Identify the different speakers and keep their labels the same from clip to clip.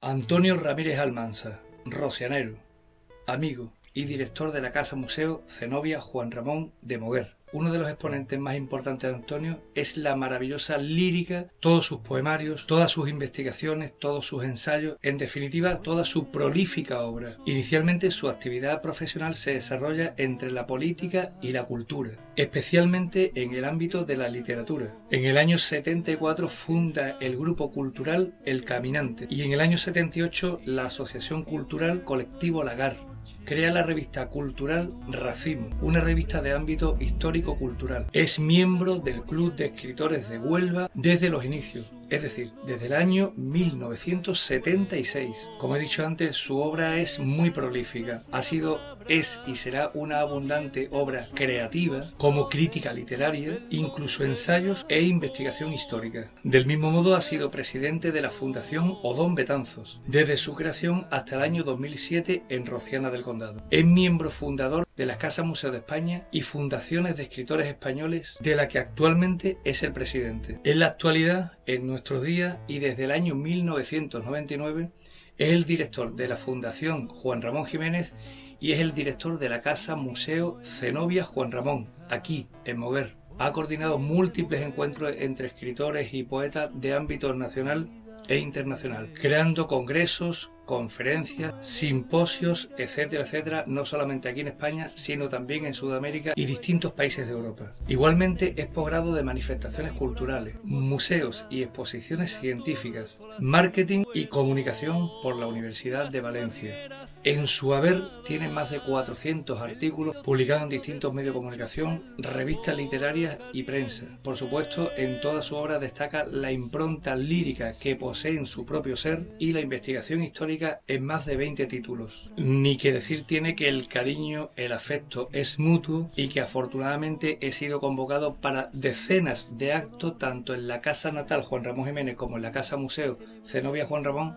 Speaker 1: Antonio Ramírez Almansa, rocianero, amigo y director de la Casa Museo Zenobia Juan Ramón de Moguer. Uno de los exponentes más importantes de Antonio es la maravillosa lírica, todos sus poemarios, todas sus investigaciones, todos sus ensayos, en definitiva, toda su prolífica obra. Inicialmente su actividad profesional se desarrolla entre la política y la cultura, especialmente en el ámbito de la literatura. En el año 74 funda el grupo cultural El Caminante y en el año 78 la Asociación Cultural Colectivo Lagar. Crea la revista cultural Racimo, una revista de ámbito histórico-cultural. Es miembro del Club de Escritores de Huelva desde los inicios, es decir, desde el año 1976. Como he dicho antes, su obra es muy prolífica. Es y será una abundante obra creativa, como crítica literaria, incluso ensayos e investigación histórica. Del mismo modo ha sido presidente de la Fundación Odón Betanzos, desde su creación hasta el año 2007 en Rociana del Condado. Es miembro fundador de la Casa Museo de España y Fundaciones de Escritores Españoles, de la que actualmente es el presidente. En la actualidad, en nuestros días y desde el año 1999, es el director de la Fundación Juan Ramón Jiménez y es el director de la Casa Museo Zenobia Juan Ramón, aquí en Moguer. Ha coordinado múltiples encuentros entre escritores y poetas de ámbito nacional e internacional, creando congresos, conferencias, simposios, etcétera, etcétera, no solamente aquí en España, sino también en Sudamérica y distintos países de Europa. Igualmente es posgrado de manifestaciones culturales, museos y exposiciones científicas, marketing y comunicación por la Universidad de Valencia. En su haber tiene más de 400 artículos publicados en distintos medios de comunicación, revistas literarias y prensa. Por supuesto, en toda su obra destaca la impronta lírica que posee en su propio ser y la investigación histórica en más de 20 títulos. Ni que decir tiene que el cariño, el afecto es mutuo y que afortunadamente he sido convocado para decenas de actos tanto en la Casa Natal Juan Ramón Jiménez como en la Casa Museo Zenobia Juan Ramón,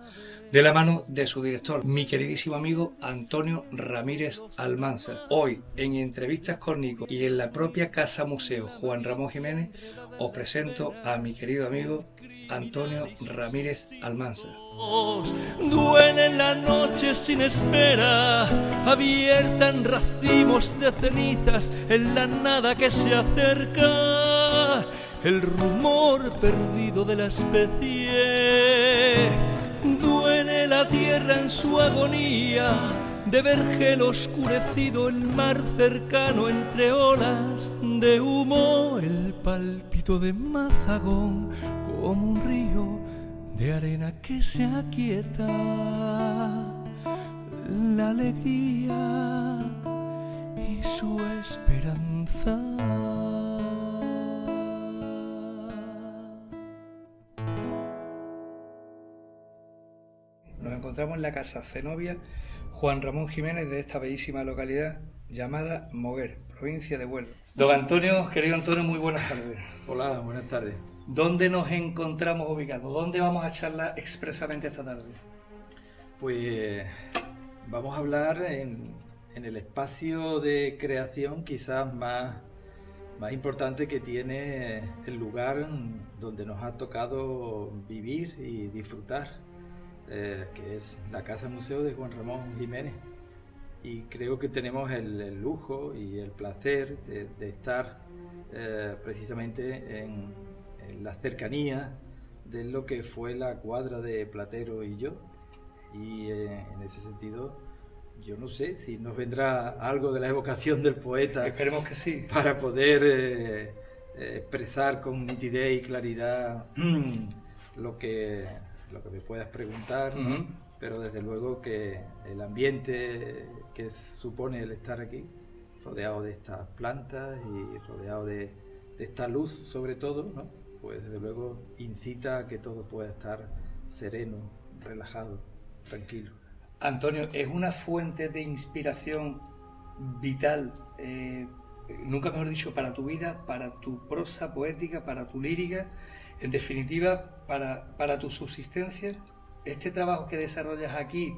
Speaker 1: de la mano de su director, mi queridísimo amigo Antonio Ramírez Almansa. Hoy, en Entrevistas con Nico y en la propia Casa Museo Juan Ramón Jiménez, os presento a mi querido amigo Antonio Ramírez Almansa.
Speaker 2: Duele la noche sin espera, abierta en racimos de cenizas, en la nada que se acerca, el rumor perdido de la especie. Duele la tierra en su agonía, de vergel oscurecido el mar cercano entre olas de humo, el pálpito de Mazagón como un río de arena que se aquieta, la alegría y su esperanza.
Speaker 1: Nos encontramos en la Casa Zenobia Juan Ramón Jiménez de esta bellísima localidad llamada Moguer, provincia de Huelva. Don Antonio, querido Antonio, muy buenas tardes.
Speaker 3: Hola, buenas tardes.
Speaker 1: ¿Dónde nos encontramos ubicados? ¿Dónde vamos a charlar expresamente esta tarde?
Speaker 3: Pues vamos a hablar en el espacio de creación quizás más importante que tiene el lugar donde nos ha tocado vivir y disfrutar, que es la Casa Museo de Juan Ramón Jiménez. Y creo que tenemos el lujo y el placer de estar precisamente en la cercanía de lo que fue la cuadra de Platero y yo. Y en ese sentido, yo no sé si nos vendrá algo de la evocación del poeta.
Speaker 1: Esperemos que sí.
Speaker 3: Para poder expresar con nitidez y claridad lo que me puedas preguntar, ¿no?
Speaker 1: Uh-huh.
Speaker 3: Pero desde luego que el ambiente que supone el estar aquí, rodeado de estas plantas y rodeado de esta luz sobre todo, ¿no? Pues desde luego incita a que todo pueda estar sereno, relajado, tranquilo.
Speaker 1: Antonio, es una fuente de inspiración vital, nunca mejor dicho, para tu vida, para tu prosa poética, para tu lírica, en definitiva, para tu subsistencia. Este trabajo que desarrollas aquí,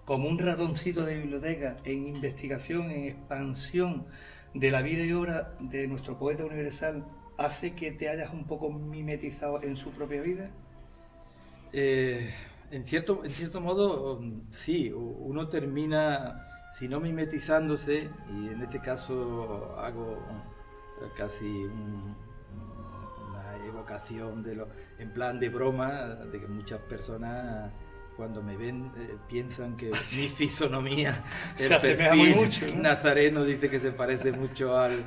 Speaker 1: como un ratoncito de biblioteca, en investigación, en expansión de la vida y obra de nuestro poeta universal, ¿hace que te hayas un poco mimetizado en su propia vida?
Speaker 3: En cierto modo, sí, uno termina, si no mimetizándose, y en este caso hago casi una evocación en plan de broma, de que muchas personas cuando me ven piensan que mi fisonomía,
Speaker 1: se asemeja muy mucho, ¿no?
Speaker 3: nazareno, dice que se parece mucho al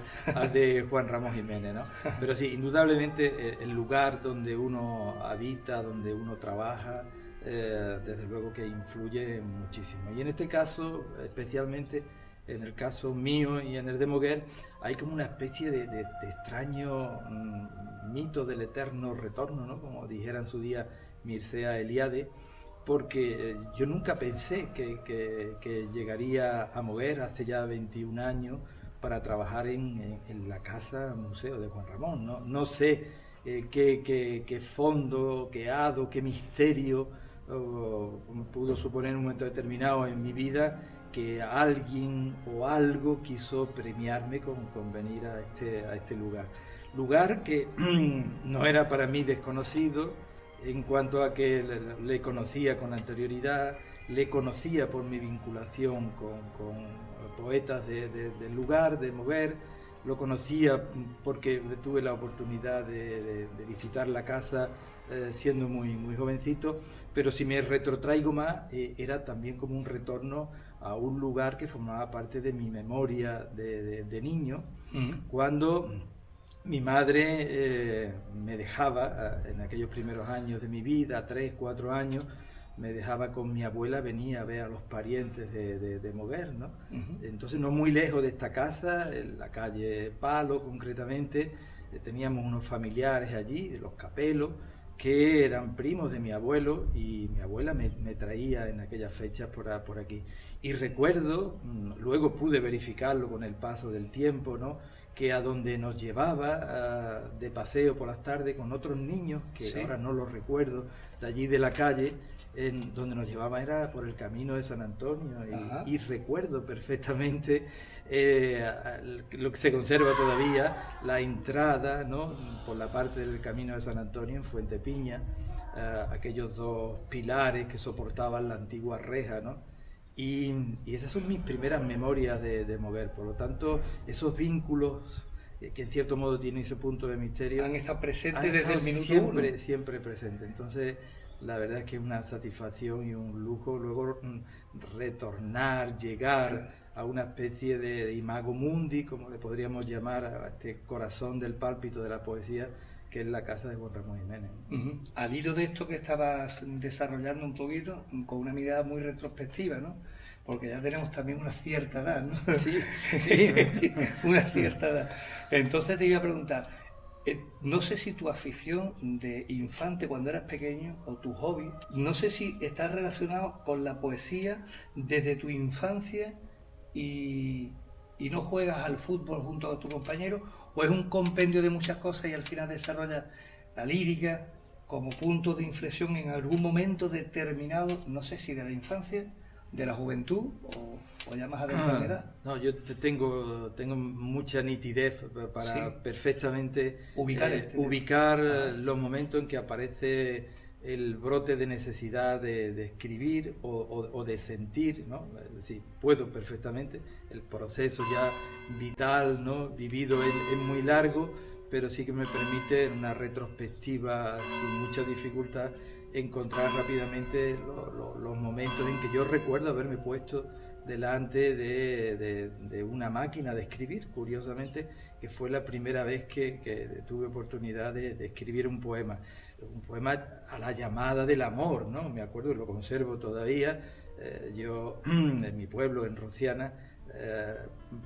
Speaker 3: de Juan Ramón Jiménez, ¿no? Pero sí, indudablemente el lugar donde uno habita, donde uno trabaja, desde luego que influye muchísimo. Y en este caso, especialmente en el caso mío y en el de Moguer, hay como una especie de extraño mito del eterno retorno, ¿no? Como dijera en su día Mircea Eliade, porque yo nunca pensé que llegaría a Moguer hace ya 21 años para trabajar en la casa museo de Juan Ramón. No sé qué fondo, qué hado, qué misterio pudo suponer en un momento determinado en mi vida que alguien o algo quiso premiarme con venir a este lugar que no era para mí desconocido en cuanto a que le conocía con anterioridad, le conocía por mi vinculación con poetas del lugar, de Moguer, lo conocía porque tuve la oportunidad de visitar la casa siendo muy jovencito, pero si me retrotraigo más, era también como un retorno a un lugar que formaba parte de mi memoria de niño, cuando mi madre me dejaba, en aquellos primeros años de mi vida, 3, 4 años, me dejaba con mi abuela, venía a ver a los parientes de Moguer, ¿no? Entonces, no muy lejos de esta casa, en la calle Palo concretamente, teníamos unos familiares allí, de los Capelos, que eran primos de mi abuelo, y mi abuela me traía en aquellas fechas por aquí. Y recuerdo, luego pude verificarlo con el paso del tiempo, ¿no?, que a donde nos llevaba de paseo por las tardes con otros niños, que sí, ahora no los recuerdo, de allí de la calle, donde nos llevaba era por el camino de San Antonio, y recuerdo perfectamente lo que se conserva todavía, la entrada, ¿no?, por la parte del camino de San Antonio en Fuente Piña, aquellos 2 pilares que soportaban la antigua reja, ¿no? Y esas son mis primeras memorias de Moguer. Por lo tanto, esos vínculos que en cierto modo tienen ese punto de misterio
Speaker 1: han estado presentes desde el minuto
Speaker 3: siempre presentes. Entonces, la verdad es que es una satisfacción y un lujo luego retornar, llegar a una especie de imago mundi, como le podríamos llamar a este corazón del pálpito de la poesía, que es la casa de Juan Ramón Jiménez.
Speaker 1: Al hilo de esto que estabas desarrollando un poquito, con una mirada muy retrospectiva, ¿no? Porque ya tenemos también una cierta edad, ¿no?
Speaker 3: Sí.
Speaker 1: Una cierta edad. Entonces te iba a preguntar, no sé si tu afición de infante cuando eras pequeño, o tu hobby, no sé si está relacionado con la poesía desde tu infancia y no juegas al fútbol junto a tu compañero, o es un compendio de muchas cosas y al final desarrollas la lírica como punto de inflexión en algún momento determinado, no sé si de la infancia, de la juventud o ya más adelante de edad.
Speaker 3: No, yo tengo mucha nitidez para perfectamente ubicar los momentos en que aparece el brote de necesidad de escribir o de sentir, ¿no? Sí, puedo perfectamente. El proceso ya vital, ¿no?, vivido es muy largo, pero sí que me permite en una retrospectiva sin mucha dificultad encontrar rápidamente los momentos en que yo recuerdo haberme puesto delante de una máquina de escribir, curiosamente, que fue la primera vez que tuve oportunidad de escribir un poema a la llamada del amor, ¿no? Me acuerdo, lo conservo todavía. Yo en mi pueblo, en Rociana,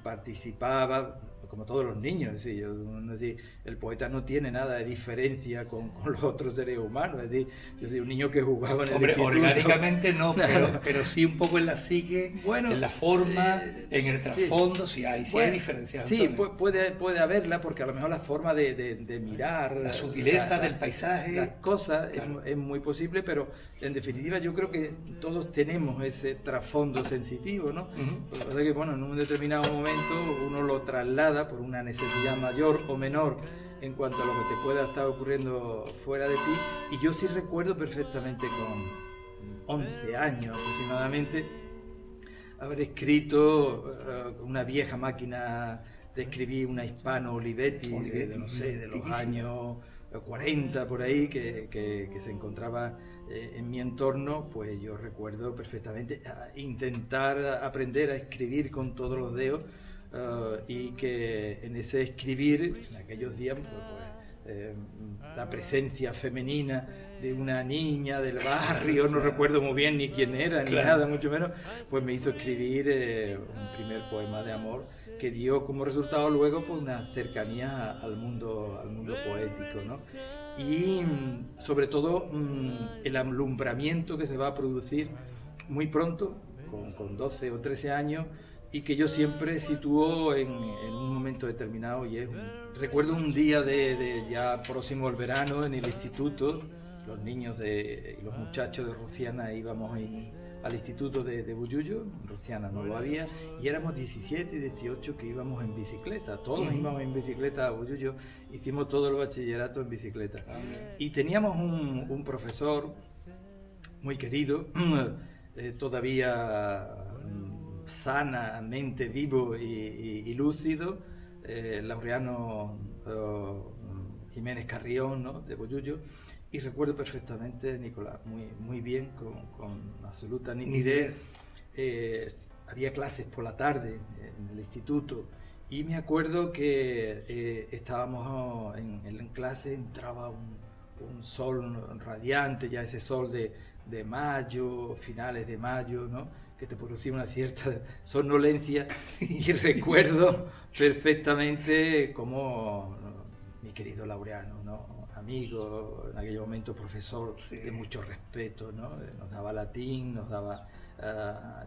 Speaker 3: participaba como todos los niños, es decir, el poeta no tiene nada de diferencia con los otros seres humanos, es decir, yo soy un niño que jugaba en el instituto.
Speaker 1: Orgánicamente no, pero sí un poco en la psique, bueno, en la forma, en el trasfondo, sí hay diferencias.
Speaker 3: Sí, puede haberla, porque a lo mejor la forma de mirar,
Speaker 1: la sutileza del paisaje,
Speaker 3: las cosas, claro, es muy posible, pero en definitiva yo creo que todos tenemos ese trasfondo sensitivo, ¿no? O sea que, bueno, en un determinado momento uno lo traslada por una necesidad mayor o menor en cuanto a lo que te pueda estar ocurriendo fuera de ti, y yo sí recuerdo perfectamente 11 años aproximadamente, haber escrito una vieja máquina de escribir, una Hispano Olivetti, no sé, de los años 40 por ahí, que se encontraba en mi entorno. Pues yo recuerdo perfectamente intentar aprender a escribir con todos los dedos, y que en ese escribir, en aquellos días, la presencia femenina de una niña del barrio, no recuerdo muy bien ni quién era, ni nada, mucho menos, pues me hizo escribir un primer poema de amor que dio como resultado luego pues una cercanía al mundo poético, ¿no? Y sobre todo el alumbramiento que se va a producir muy pronto, con 12 o 13 años, y que yo siempre sitúo en un momento determinado. Y recuerdo un día de ya próximo al verano en el instituto, los niños y los muchachos de Rociana íbamos al instituto de Bullullo. En Rociana no lo había, y éramos 17 y 18 que íbamos en bicicleta, todos íbamos en bicicleta a Bullullo, hicimos todo el bachillerato en bicicleta. Y teníamos un profesor muy querido, todavía sanamente vivo y lúcido, Laureano Jiménez Carrión, ¿no?, de Bullullo. Y recuerdo perfectamente, Nicolás, muy bien, con absoluta nitidez. Había clases por la tarde en el instituto, y me acuerdo que estábamos en clase, entraba un sol radiante, ya ese sol de mayo, finales de mayo, ¿no?, que te producía una cierta somnolencia. Y recuerdo perfectamente cómo mi querido Laureano, ¿no?, amigo, en aquel momento profesor de mucho respeto, ¿no?, nos daba latín, nos daba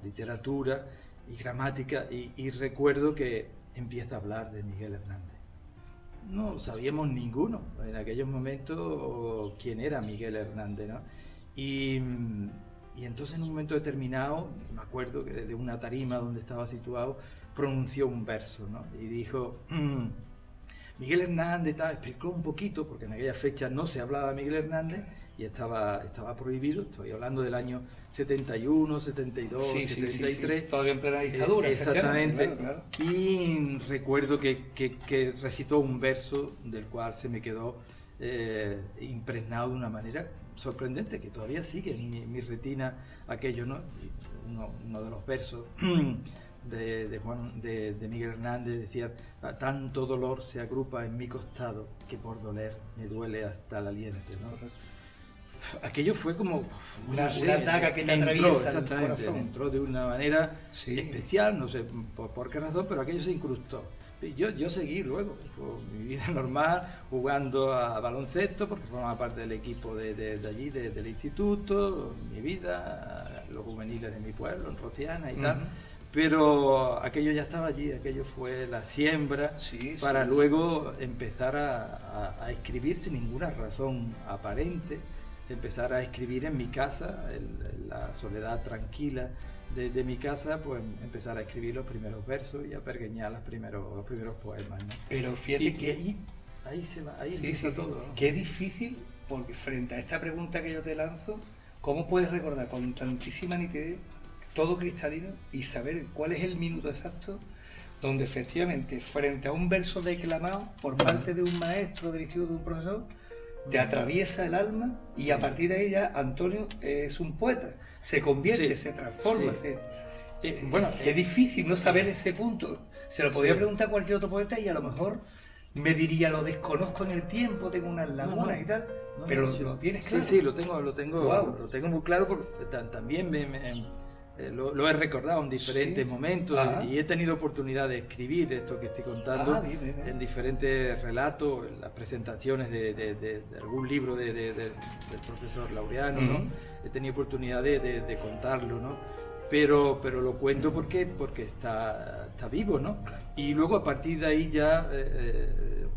Speaker 3: literatura y gramática, y recuerdo que empieza a hablar de Miguel Hernández. No sabíamos ninguno en aquellos momentos quién era Miguel Hernández, ¿no? Y entonces en un momento determinado, me acuerdo que desde una tarima donde estaba situado, pronunció un verso, ¿no?, y dijo: Miguel Hernández, explicó un poquito, porque en aquella fecha no se hablaba de Miguel Hernández y estaba prohibido. Estoy hablando del año 71, 72, 73.
Speaker 1: Sí. Todavía en plena dictadura.
Speaker 3: Exactamente.
Speaker 1: Claro.
Speaker 3: Y recuerdo que recitó un verso del cual se me quedó impregnado de una manera sorprendente, que todavía sigue en mi retina aquello, ¿no? Uno de los versos de Miguel Hernández decía: tanto dolor se agrupa en mi costado que por doler me duele hasta el aliento, ¿no? Aquello fue como
Speaker 1: una daga que te atraviesa el corazón.
Speaker 3: Entró de una manera especial, no sé por qué razón, pero aquello se incrustó. Yo seguí luego con mi vida normal, jugando a baloncesto, porque formaba parte del equipo de allí, del instituto, mi vida, los juveniles de mi pueblo, en Rociana y tal. Pero aquello ya estaba allí, aquello fue la siembra para luego empezar a escribir sin ninguna razón aparente, empezar a escribir en mi casa, en la soledad tranquila de mi casa, pues empezar a escribir los primeros versos y a pergeñar los primeros poemas, ¿no?
Speaker 1: Pero fíjate que
Speaker 3: ahí empieza todo, ¿no?
Speaker 1: Qué difícil, porque frente a esta pregunta que yo te lanzo, ¿cómo puedes recordar con tantísima nitidez, todo cristalino, y saber cuál es el minuto exacto donde efectivamente frente a un verso declamado por parte de un maestro del instituto, de un profesor, te atraviesa el alma, y a partir de ahí ya Antonio es un poeta, se convierte, se transforma? Bueno, es difícil no saber ese punto. Se lo podría preguntar a cualquier otro poeta y a lo mejor me diría: lo desconozco en el tiempo, tengo unas lagunas y tal, pero lo tienes claro.
Speaker 3: Sí, lo tengo muy claro, porque también lo he recordado en diferentes momentos, y he tenido oportunidad de escribir esto que estoy contando en diferentes relatos, en las presentaciones de algún libro del profesor Laureano, ¿no? He tenido oportunidad de contarlo, ¿no? Pero lo cuento porque está vivo, ¿no? Y luego a partir de ahí ya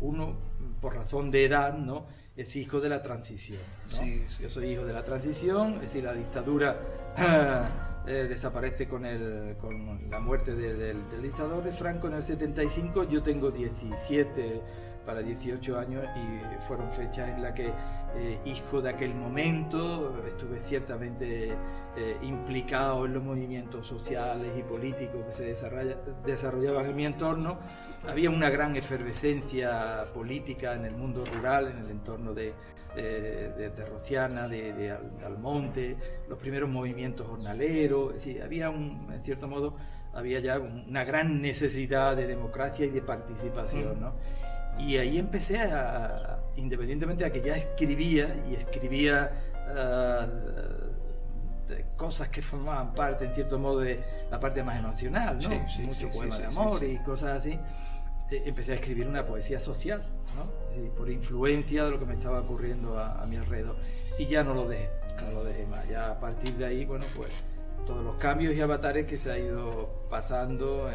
Speaker 3: uno, por razón de edad, ¿no?, es hijo de la transición, ¿no? Yo soy hijo de la transición, es decir, la dictadura desaparece con la muerte del dictador de Franco en el 75. Yo tengo 17 para 18 años y fueron fechas en las que, hijo de aquel momento, estuve ciertamente implicado en los movimientos sociales y políticos que se desarrollaban en mi entorno. Había una gran efervescencia política en el mundo rural, en el entorno de Rociana, de Almonte, los primeros movimientos jornaleros. Es decir, había en cierto modo, había ya una gran necesidad de democracia y de participación, ¿no? Y ahí empecé independientemente de que ya escribía cosas que formaban parte, en cierto modo, de la parte más emocional, ¿no? Mucho poema de amor y cosas así. Empecé a escribir una poesía social, ¿no? Por influencia de lo que me estaba ocurriendo a mi alrededor. Y ya no lo dejé más. Ya a partir de ahí, bueno, pues todos los cambios y avatares que se ha ido pasando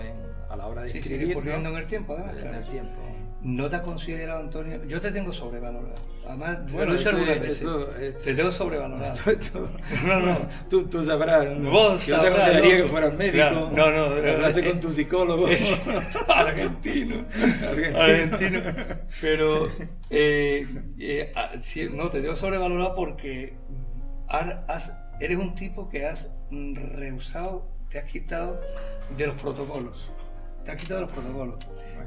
Speaker 3: a la hora de escribir.
Speaker 1: Ocurriendo, ¿no? En el tiempo, además.
Speaker 3: En el tiempo.
Speaker 1: ¿No te has considerado, Antonio? Yo te tengo sobrevalorado. Además,
Speaker 3: bueno,
Speaker 1: lo he dicho algunas veces. Te tengo sobrevalorado.
Speaker 3: No. Tú sabrás.
Speaker 1: Vos
Speaker 3: yo te aconsejaría que fueras médico.
Speaker 1: No.
Speaker 3: Hablaste con tu psicólogo.
Speaker 1: Argentino. Pero no, te tengo sobrevalorado porque eres un tipo que has rehusado, te has quitado de los protocolos.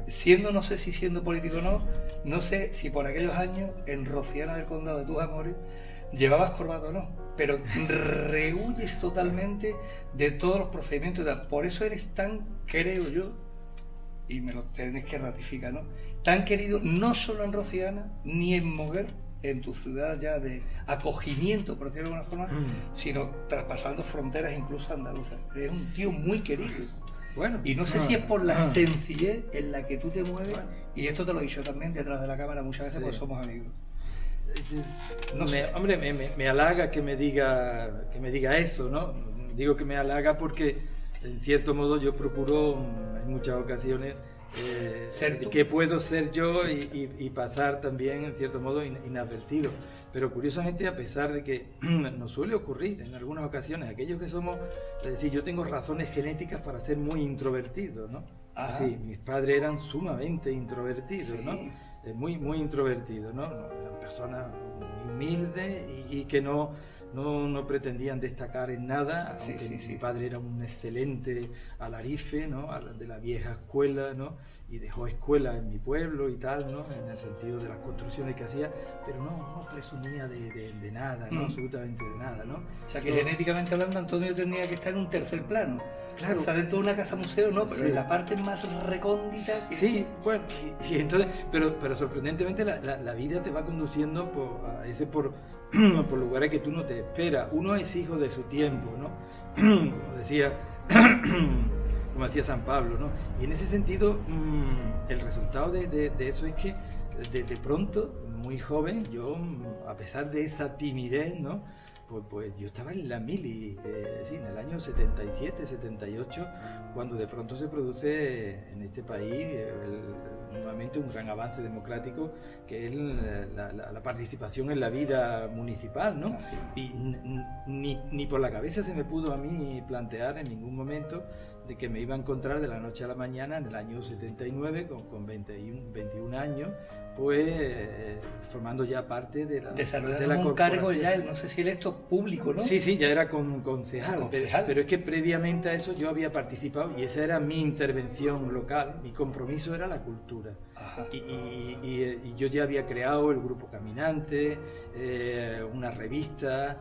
Speaker 1: Siendo, no sé si siendo político o no, no sé si por aquellos años en Rociana del Condado de tus amores llevabas corbata o no, pero rehuyes totalmente de todos los procedimientos. Por eso eres tan, creo yo, y me lo tenés que ratificar, ¿no? Tan querido no solo en Rociana ni en Moguer, en tu ciudad ya de acogimiento, por decirlo de alguna forma, sino traspasando fronteras incluso andaluzas. Eres un tío muy querido.
Speaker 3: Bueno,
Speaker 1: y no sé si es por la sencillez en la que tú te mueves, y esto te lo he dicho también detrás de la cámara muchas veces porque somos amigos.
Speaker 3: Hombre, me halaga que me diga eso, ¿no? Digo que me halaga porque en cierto modo yo procuro en muchas ocasiones que puedo ser yo y pasar también en cierto modo inadvertido. Pero curiosamente, a pesar de que nos suele ocurrir en algunas ocasiones, aquellos que somos, es decir, yo tengo razones genéticas para ser muy introvertido, ¿no? Sí, mis padres eran sumamente introvertidos, ¿no? Muy introvertidos, ¿no? Eran personas muy humildes y que no pretendían destacar en nada, aunque mi padre era un excelente alarife, ¿no? De la vieja escuela, ¿no? Y dejó escuela en mi pueblo y tal, ¿no? En el sentido de las construcciones que hacía, pero no presumía de nada, ¿no? Absolutamente de nada, ¿no?
Speaker 1: O sea que genéticamente hablando, Antonio tenía que estar en un tercer plano.
Speaker 3: Claro.
Speaker 1: O sea, dentro de una casa museo, no, pero en la parte más recóndita.
Speaker 3: Sí, bueno, y entonces, pero sorprendentemente la vida te va conduciendo por lugares que tú no te esperas. Uno es hijo de su tiempo, ¿no? Como decía San Pablo, ¿no? Y en ese sentido, el resultado de eso es que de pronto, muy joven, yo, a pesar de esa timidez, ¿no? Pues yo estaba en la mili, en el año 77, 78, cuando de pronto se produce en este país nuevamente un gran avance democrático, que es la participación en la vida municipal, ¿no? Y ni por la cabeza se me pudo a mí plantear en ningún momento de que me iba a encontrar de la noche a la mañana en el año 79, con 21 años, pues formando ya parte de la
Speaker 1: corporación. Un cargo ya, no sé si electo público, ¿no?
Speaker 3: Sí, ya era concejal. Pero es que previamente a eso yo había participado y esa era mi intervención local, mi compromiso era la cultura. Y yo ya había creado el Grupo Caminante, una revista,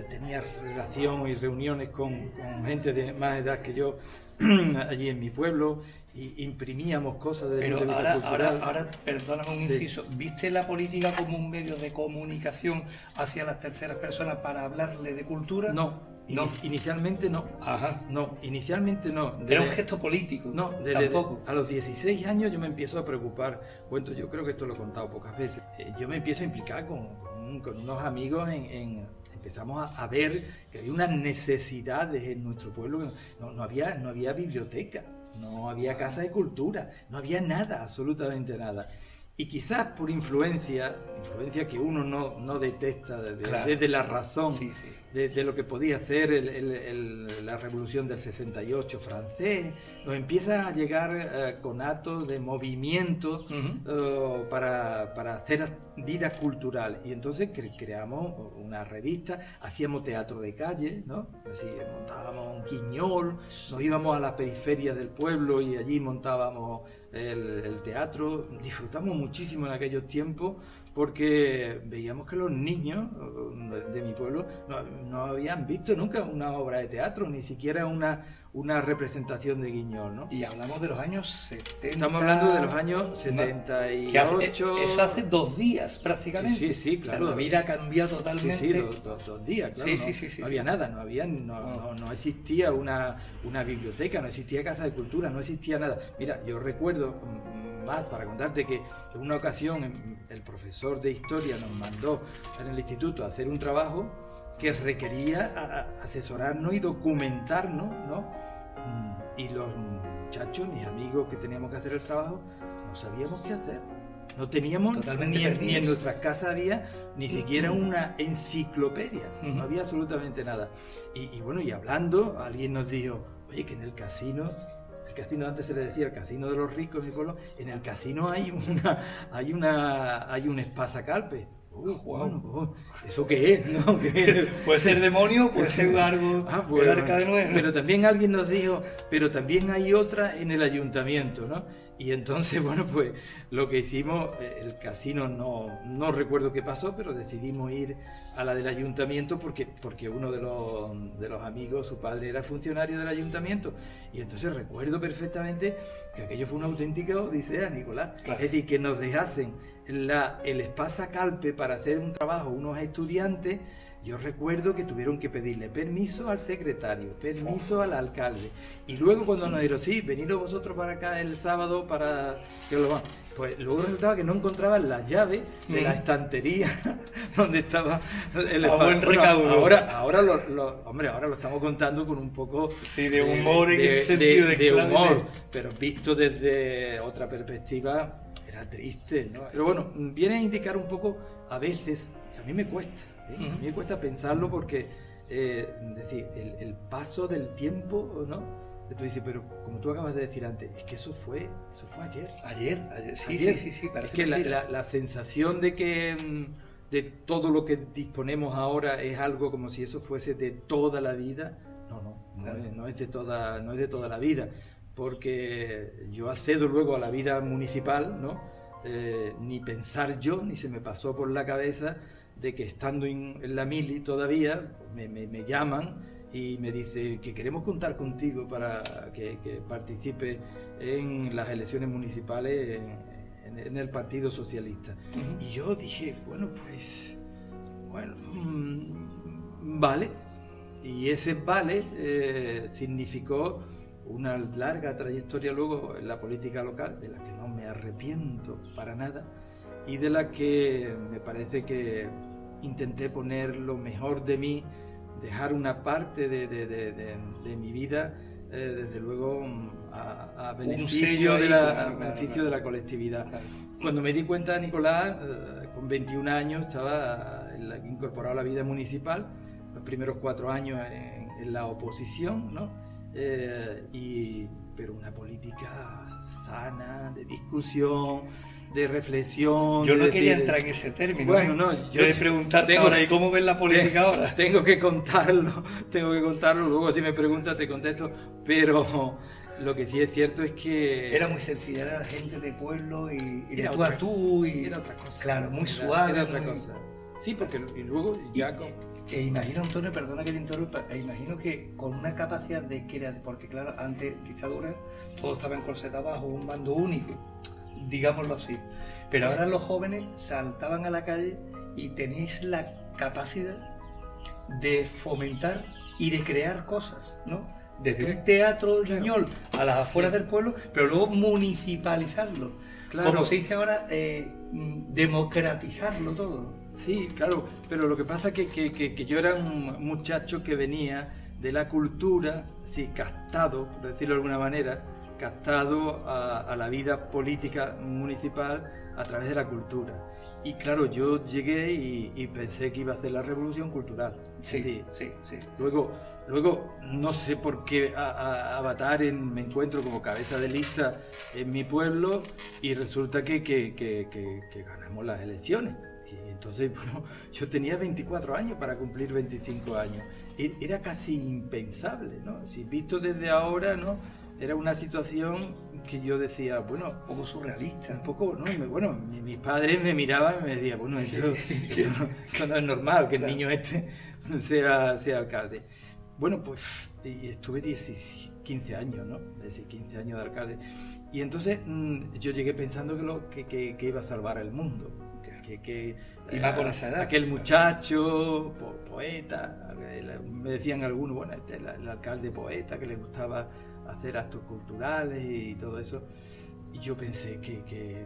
Speaker 3: tenía relación y reuniones con gente de más edad que yo allí en mi pueblo, y imprimíamos cosas de
Speaker 1: ahora, perdóname un inciso, ¿viste la política como un medio de comunicación hacia las terceras personas para hablarle de cultura?
Speaker 3: No. Inicialmente no. Inicialmente no.
Speaker 1: Era un gesto político.
Speaker 3: No, tampoco. A los 16 años yo me empiezo a preocupar. Yo creo que esto lo he contado pocas veces. Yo me empiezo a implicar con unos amigos empezamos a ver que había unas necesidades en nuestro pueblo. No había biblioteca, no había casa de cultura, no había nada, absolutamente nada. y quizás por influencia que uno no detecta desde la razón,
Speaker 1: Sí, sí.
Speaker 3: de lo que podía ser la revolución del 68 francés, nos empieza a llegar conatos de movimiento para hacer vida cultural. Y entonces creamos una revista, hacíamos teatro de calle, ¿no? Así, montábamos un guiñol, nos íbamos a la periferia del pueblo y allí montábamos el teatro. Disfrutamos muchísimo en aquellos tiempos porque veíamos que los niños de mi pueblo no habían visto nunca una obra de teatro, ni siquiera una representación de guiñol, ¿no?
Speaker 1: Y hablamos de los años 70.
Speaker 3: Estamos hablando de los años 78.
Speaker 1: Eso hace 2 días prácticamente.
Speaker 3: Sí, claro.
Speaker 1: O sea, la vida ha cambiado totalmente.
Speaker 3: Sí, 2 días, claro. No había nada, no existía una biblioteca, no existía casa de cultura, no existía nada. Mira, yo recuerdo más para contarte que en una ocasión el profesor de historia nos mandó en el instituto a hacer un trabajo que requería asesorarnos y documentarnos, ¿no? Y los muchachos, mis amigos que teníamos que hacer el trabajo, no sabíamos qué hacer. No teníamos ni en nuestras casas había ni siquiera una enciclopedia, no había absolutamente nada. Y bueno, y hablando, alguien nos dijo, oye, que en el casino antes se le decía el casino de los ricos, mi pueblo, en el casino hay un espasacalpe. Bueno, ¿eso qué es? ¿No?
Speaker 1: Puede ser demonio, puede ser algo del Arca de Noé, ¿no?
Speaker 3: Pero también alguien nos dijo, pero también hay otra en el ayuntamiento, ¿no? Y entonces, bueno, pues lo que hicimos, el casino no recuerdo qué pasó, pero decidimos ir a la del ayuntamiento porque uno de los amigos, su padre era funcionario del ayuntamiento. Y entonces recuerdo perfectamente que aquello fue una auténtica odisea, Nicolás.
Speaker 1: Claro.
Speaker 3: Es decir, que nos dejasen el espasacalpe para hacer un trabajo unos estudiantes. Yo recuerdo que tuvieron que pedirle permiso al secretario, permiso al alcalde. Y luego cuando nos dijeron, sí, venid vosotros para acá el sábado para que lo van. Pues luego resultaba que no encontraban las llaves de la estantería donde estaba el
Speaker 1: espacio. Buen recaudo.
Speaker 3: Ahora lo estamos contando con un poco
Speaker 1: de humor en ese sentido de
Speaker 3: humor, pero visto desde otra perspectiva era triste, ¿no? Pero bueno, viene a indicar un poco, a veces, a mí me cuesta. A mí me cuesta pensarlo porque, decir, el paso del tiempo, ¿no? Tú dices, pero como tú acabas de decir antes, es que eso fue ayer.
Speaker 1: Ayer. Sí,
Speaker 3: es que la sensación de que de todo lo que disponemos ahora es algo como si eso fuese de toda la vida, no es de toda la vida, porque yo accedo luego a la vida municipal, ¿no? Ni pensar yo, ni se me pasó por la cabeza de que estando en la mili todavía me llaman y me dice que queremos contar contigo para que participe en las elecciones municipales en el Partido Socialista. Y yo dije, vale. Y ese vale significó una larga trayectoria luego en la política local, de la que no me arrepiento para nada, y de la que me parece que intenté poner lo mejor de mí, dejar una parte de mi vida, desde luego, a beneficio de la colectividad. Claro. Cuando me di cuenta, Nicolás, con 21 años estaba incorporado a la vida municipal, los primeros 4 años en la oposición, ¿no? Pero una política sana, de discusión, de reflexión.
Speaker 1: Yo no quería entrar en ese término.
Speaker 3: Bueno, no,
Speaker 1: yo de preguntarte ahora, ¿y cómo ves la política ahora?
Speaker 3: Tengo que contarlo, luego si me preguntas te contesto, pero lo que sí es cierto es que...
Speaker 1: Era muy sencilla, era la gente de pueblo y
Speaker 3: era
Speaker 1: de tú a tú.
Speaker 3: Era otra cosa.
Speaker 1: Claro, muy suave.
Speaker 3: Era otra cosa. Sí, porque y luego ya...
Speaker 1: imagino, Antonio, perdona que te interrumpa, imagino que con una capacidad de crear, porque claro, antes dictadura, todo estaba encorsetado bajo un mando único, digámoslo así. Pero ahora los jóvenes saltaban a la calle y tenéis la capacidad de fomentar y de crear cosas, ¿no? Desde un teatro guiñol a las afueras del pueblo, pero luego municipalizarlo. Claro. Como se dice ahora, democratizarlo todo.
Speaker 3: Sí, claro, pero lo que pasa es que yo era un muchacho que venía de la cultura, sí, castado, por decirlo de alguna manera, captado a la vida política municipal a través de la cultura. Y claro, yo llegué y pensé que iba a hacer la revolución cultural.
Speaker 1: Sí.
Speaker 3: Luego no sé por qué Avatar me encuentro como cabeza de lista en mi pueblo y resulta que ganamos las elecciones. Y entonces, bueno, yo tenía 24 años para cumplir 25 años. Era casi impensable, ¿no? Si visto desde ahora, ¿no? Era una situación que yo decía, bueno,
Speaker 1: Un poco surrealista.
Speaker 3: un poco, ¿no? Bueno, mis padres me miraban y me decían, bueno, esto no es normal que el niño sea alcalde. Bueno, pues y estuve 15 años, ¿no? 15 años de alcalde. Y entonces yo llegué pensando que iba a salvar el mundo. Que
Speaker 1: iba con esa edad.
Speaker 3: Aquel muchacho, poeta, me decían algunos, bueno, el alcalde poeta, que le gustaba hacer actos culturales y todo eso. Y yo pensé que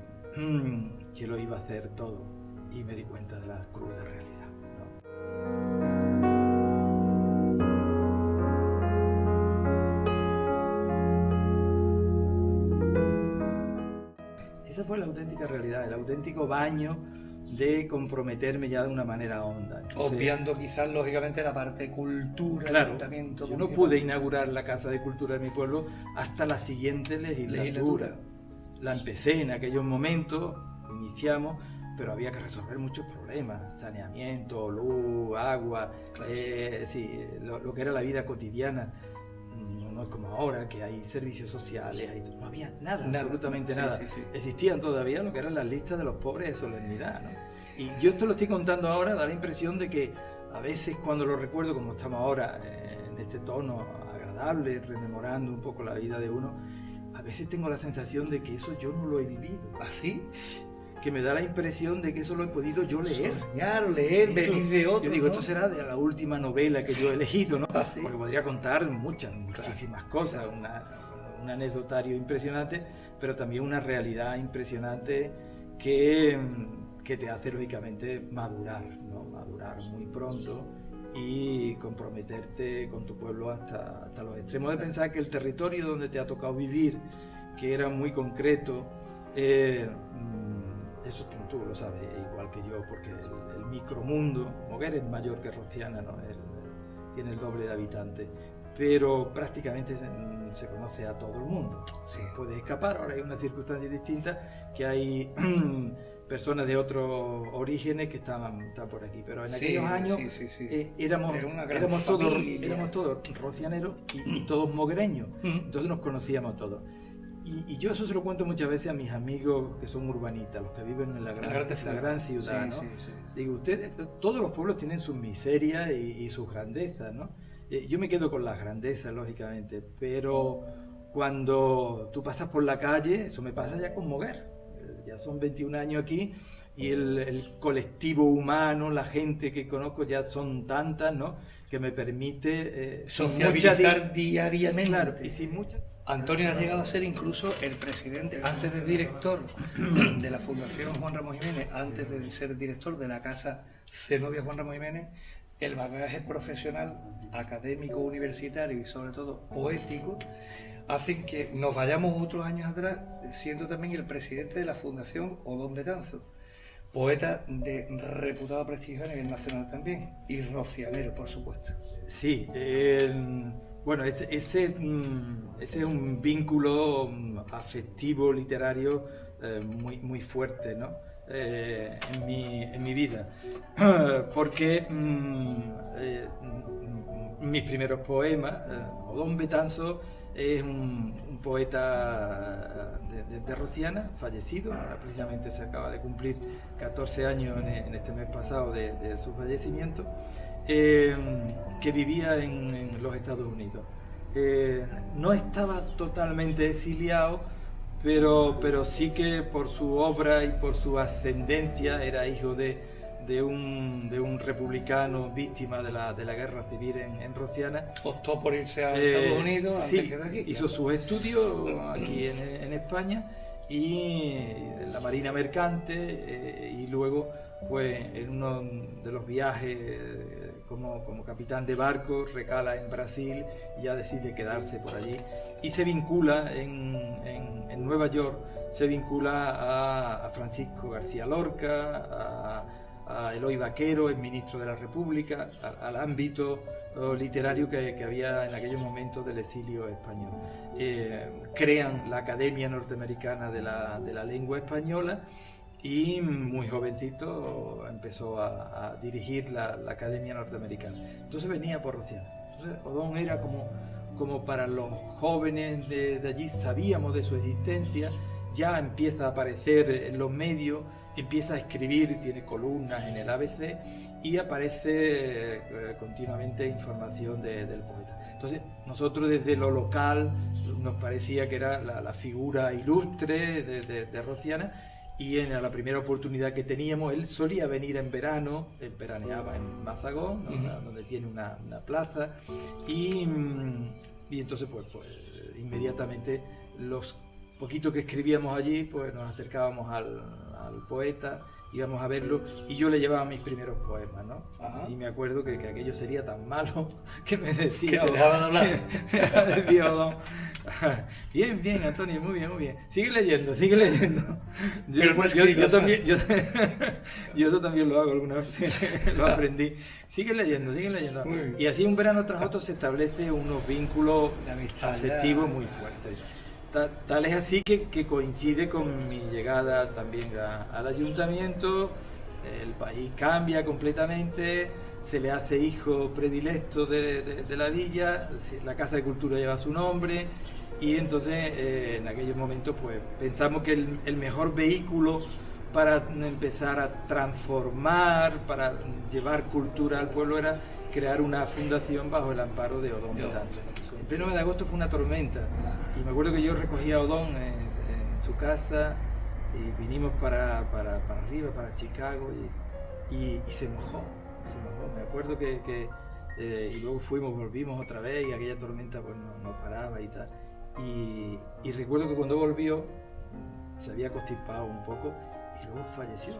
Speaker 3: lo iba a hacer todo. Y me di cuenta de la cruda realidad, ¿no? Esa fue la auténtica realidad, el auténtico baño de comprometerme ya de una manera honda. Entonces,
Speaker 1: obviando quizás lógicamente la parte cultura,
Speaker 3: claro,
Speaker 1: ayuntamiento.
Speaker 3: Yo no pude inaugurar la Casa de Cultura de mi pueblo hasta la siguiente legislatura. La empecé en aquellos momentos, iniciamos, pero había que resolver muchos problemas: saneamiento, luz, agua, claro. Lo que era la vida cotidiana. No es como ahora, que hay servicios sociales, no había nada, absolutamente nada. Sí. Existían todavía lo que eran las listas de los pobres de solemnidad, ¿no? Y yo esto lo estoy contando ahora, da la impresión de que a veces cuando lo recuerdo, como estamos ahora, en este tono agradable, rememorando un poco la vida de uno, a veces tengo la sensación de que eso yo no lo he vivido.
Speaker 1: ¿Así?
Speaker 3: Que me da la impresión de que eso lo he podido yo leer.
Speaker 1: Soñar, leer, venir de otro.
Speaker 3: Yo digo,
Speaker 1: ¿no?
Speaker 3: Esto será de la última novela que yo he elegido, ¿no?
Speaker 1: ¿Ah, sí?
Speaker 3: Porque podría contar muchísimas cosas, un anecdotario impresionante, pero también una realidad impresionante que te hace lógicamente madurar, ¿no? Madurar muy pronto y comprometerte con tu pueblo hasta los extremos de pensar que el territorio donde te ha tocado vivir, que era muy concreto, eso tú lo sabes igual que yo, porque el micromundo, Moguer es mayor que Rociana, ¿no? Tiene el doble de habitantes, pero prácticamente se conoce a todo el mundo.
Speaker 1: Sí.
Speaker 3: Puede escapar, ahora hay una circunstancia distinta, que hay personas de otros orígenes que están por aquí, pero en aquellos años éramos todos rocianeros y todos moguereños, entonces nos conocíamos todos. Y yo eso se lo cuento muchas veces a mis amigos que son urbanitas, los que viven en la gran ciudad, ¿no? Sí. Digo, todos los pueblos tienen sus miserias y sus grandezas, ¿no? Yo me quedo con las grandezas, lógicamente, pero cuando tú pasas por la calle, eso me pasa ya con Moguer. Ya son 21 años aquí y el colectivo humano, la gente que conozco ya son tantas, ¿no? Que me permite
Speaker 1: socializar diariamente.
Speaker 3: Claro, y sin muchas...
Speaker 1: Antonio ha llegado a ser incluso el presidente, antes de director de la Fundación Juan Ramón Jiménez, antes de ser director de la Casa Zenobia Juan Ramón Jiménez. El bagaje profesional, académico, universitario y sobre todo poético hacen que nos vayamos otros años atrás siendo también el presidente de la Fundación Odón Betanzos, poeta de reputado prestigio a nivel nacional también, y rocianero, por supuesto.
Speaker 3: Sí, bueno, ese es un vínculo afectivo, literario muy fuerte, ¿no? En mi vida, porque mis primeros poemas, Odón Betanzos es un poeta de Rociana, fallecido, ahora precisamente se acaba de cumplir 14 años en este mes pasado de su fallecimiento, que vivía en los Estados Unidos. No estaba totalmente exiliado, pero sí que por su obra y por su ascendencia era hijo de un republicano víctima de la guerra civil en Rociana.
Speaker 1: Optó por irse a Estados Unidos antes que de aquí.
Speaker 3: Hizo sus estudios aquí en España y en la Marina Mercante y luego pues en uno de los viajes como capitán de barco, recala en Brasil y ya decide quedarse por allí. Y se vincula en Nueva York, se vincula a Francisco García Lorca, a Eloy Vaquero, el ministro de la República, al ámbito literario que había en aquellos momentos del exilio español. Crean la Academia Norteamericana de la Lengua Española y muy jovencito empezó a dirigir la Academia Norteamericana. Entonces venía por Rociana. Entonces Odón era como para los jóvenes de allí, sabíamos de su existencia, ya empieza a aparecer en los medios, empieza a escribir, tiene columnas en el ABC y aparece continuamente información del poeta. Entonces nosotros desde lo local nos parecía que era la figura ilustre de Rociana, y en la primera oportunidad que teníamos él solía venir en verano, él veraneaba en Mazagón, ¿no? Donde tiene una plaza, y entonces pues inmediatamente los poquito que escribíamos allí, pues nos acercábamos al poeta, íbamos a verlo y yo le llevaba mis primeros poemas, ¿no? Ajá. Y me acuerdo que aquello sería tan malo que me decía...
Speaker 1: Que te dejaban de hablar.
Speaker 3: Me decía Odón, bien, Antonio, muy bien. Sigue leyendo. Yo eso también lo hago alguna vez, lo aprendí. Sigue leyendo. Y así un verano tras otro se establece unos vínculos afectivos muy fuertes. Tal es así que coincide con mi llegada también al ayuntamiento, el país cambia completamente, se le hace hijo predilecto de la villa, la Casa de Cultura lleva su nombre, y entonces en aquellos momentos pues pensamos que el mejor vehículo para empezar a transformar, para llevar cultura al pueblo era crear una fundación bajo el amparo de Odón Betanzos. El pleno mes de agosto fue una tormenta y me acuerdo que yo recogí a Odón en su casa y vinimos para arriba, para Chicago, y se mojó. Me acuerdo que y luego volvimos otra vez y aquella tormenta pues no paraba y tal. Y recuerdo que cuando volvió se había constipado un poco y luego falleció